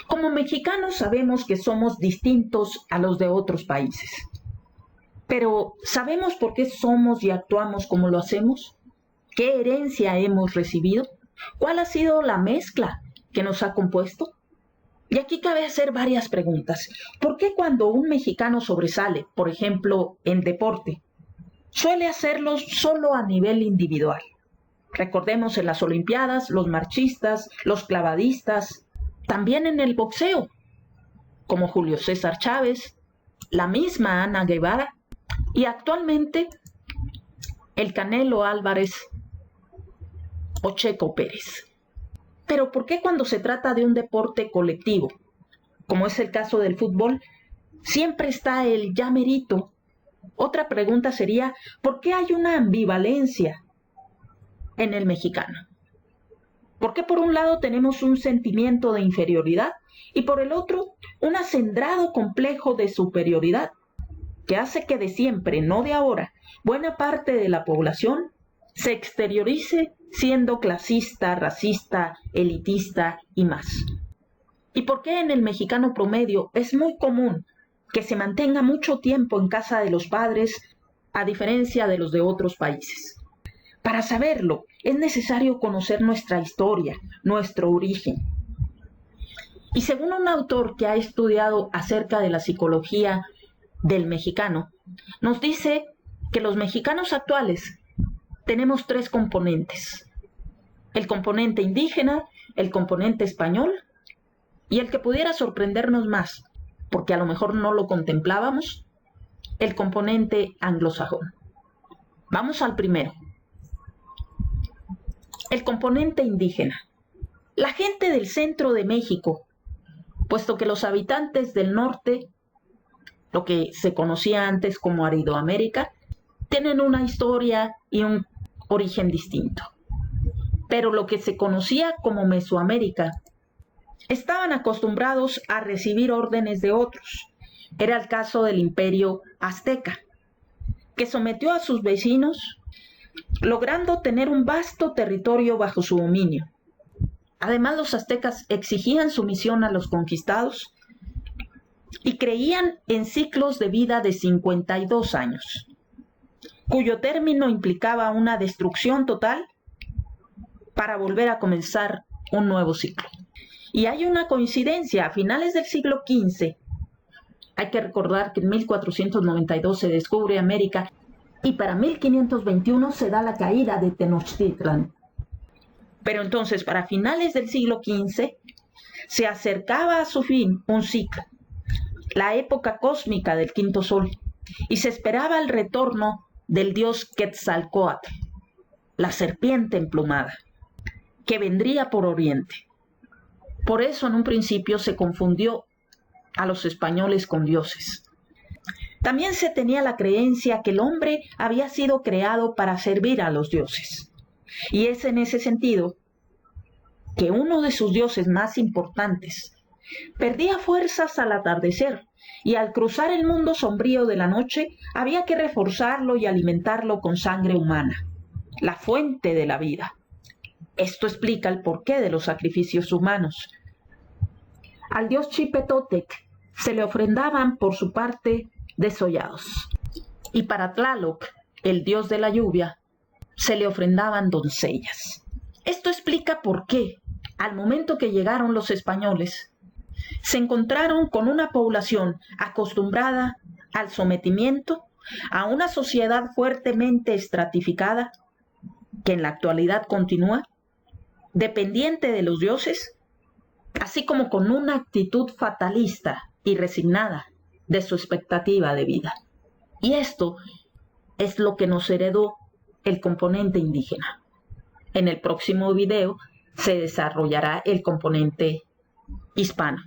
Como mexicanos sabemos que somos distintos a los de otros países, pero ¿sabemos por qué somos y actuamos como lo hacemos? ¿Qué herencia hemos recibido? ¿Cuál ha sido la mezcla que nos ha compuesto? Y aquí cabe hacer varias preguntas. ¿Por qué cuando un mexicano sobresale, por ejemplo, en deporte, suele hacerlo solo a nivel individual? Recordemos en las Olimpiadas, los marchistas, los clavadistas, también en el boxeo, como Julio César Chávez, la misma Ana Guevara y actualmente el Canelo Álvarez o Checo Pérez. Pero ¿por qué cuando se trata de un deporte colectivo, como es el caso del fútbol, siempre está el ya merito? Otra pregunta sería, ¿por qué hay una ambivalencia en el mexicano? ¿Por qué por un lado tenemos un sentimiento de inferioridad y por el otro un acendrado complejo de superioridad que hace que de siempre, no de ahora, buena parte de la población se exteriorice siendo clasista, racista, elitista y más? ¿Y por qué en el mexicano promedio es muy común que se mantenga mucho tiempo en casa de los padres a diferencia de los de otros países? Para saberlo, es necesario conocer nuestra historia, nuestro origen. Y según un autor que ha estudiado acerca de la psicología del mexicano, nos dice que los mexicanos actuales tenemos 3 componentes: el componente indígena, el componente español y el que pudiera sorprendernos más, porque a lo mejor no lo contemplábamos, el componente anglosajón. Vamos al primero. El componente indígena. La gente del centro de México, puesto que los habitantes del norte, lo que se conocía antes como Aridoamérica, tienen una historia y un origen distinto. Pero lo que se conocía como Mesoamérica, estaban acostumbrados a recibir órdenes de otros. Era el caso del imperio azteca, que sometió a sus vecinos, logrando tener un vasto territorio bajo su dominio. Además, los aztecas exigían sumisión a los conquistados y creían en ciclos de vida de 52 años, cuyo término implicaba una destrucción total para volver a comenzar un nuevo ciclo. Y hay una coincidencia: a finales del siglo XV, hay que recordar que en 1492 se descubre América y para 1521 se da la caída de Tenochtitlan. Pero entonces, para finales del siglo XV, se acercaba a su fin un ciclo, la época cósmica del quinto sol, y se esperaba el retorno del dios Quetzalcóatl, la serpiente emplumada, que vendría por oriente. Por eso en un principio se confundió a los españoles con dioses. También se tenía la creencia que el hombre había sido creado para servir a los dioses. Y es en ese sentido que uno de sus dioses más importantes perdía fuerzas al atardecer y al cruzar el mundo sombrío de la noche había que reforzarlo y alimentarlo con sangre humana, la fuente de la vida. Esto explica el porqué de los sacrificios humanos. Al dios Chipetotec se le ofrendaban por su parte desollados, y para Tlaloc, el dios de la lluvia, se le ofrendaban doncellas. Esto explica por qué, al momento que llegaron los españoles, se encontraron con una población acostumbrada al sometimiento, a una sociedad fuertemente estratificada, que en la actualidad continúa, dependiente de los dioses, así como con una actitud fatalista y resignada de su expectativa de vida. Y esto es lo que nos heredó el componente indígena. En el próximo video se desarrollará el componente hispano.